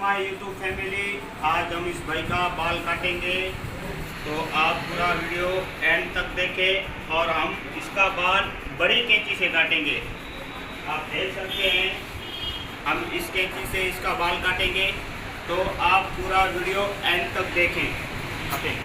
My YouTube family. आज हम इस भाई का बाल काटेंगे, तो आप पूरा वीडियो एंड तक देखें और हम इसका बाल बड़ी कैंची से काटेंगे। आप देख सकते हैं हम इस कैंची से इसका बाल काटेंगे, तो आप पूरा वीडियो एंड तक देखें। ओके।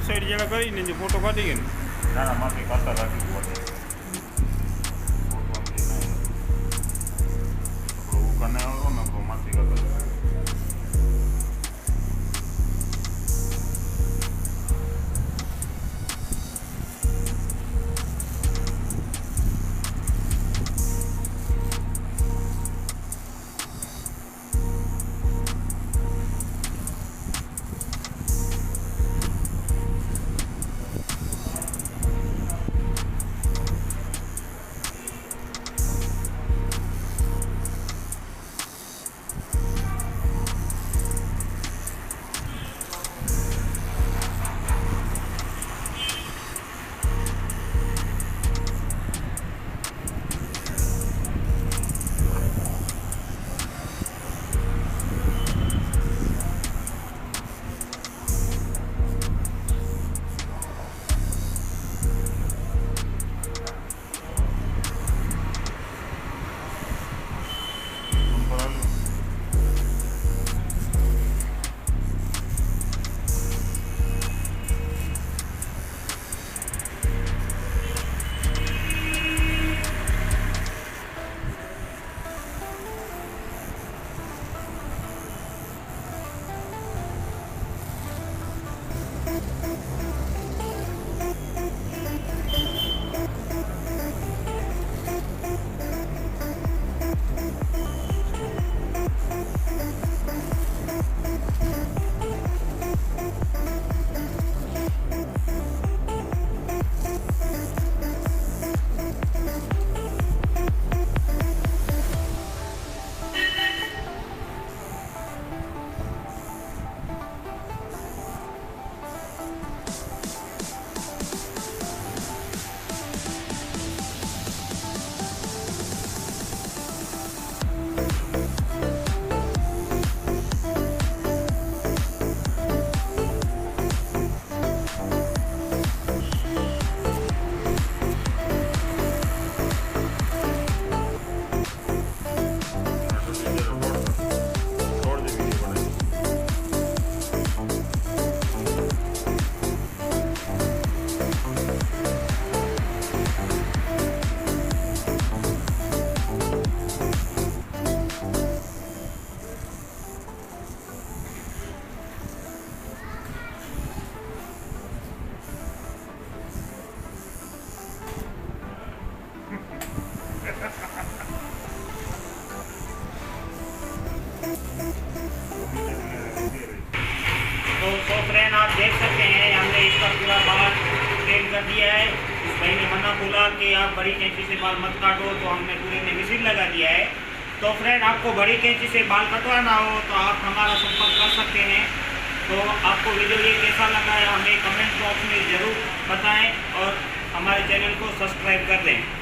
સાઈડ જેડા કરીને જે ફોટો કાઢી ગયો ને ના ના માથે કાઢતા રાખી પડે કને આવરો ને તો માથે કાઢતા तो फ्रेंड आप देख सकते हैं हमने इसका पूरा बाल ट्रेन कर दिया है। इस भाई ने मना बोला कि आप बड़ी कैंची से बाल मत काटो, तो हमने पूरे ने विजिट लगा दिया है। तो फ्रेंड आपको बड़ी कैंची से बाल कटवाना हो तो आप हमारा संपर्क कर सकते हैं। तो आपको वीडियो ये कैसा लगा है हमें कमेंट बॉक्स में ज़रूर बताएं और हमारे चैनल को सब्सक्राइब कर दें।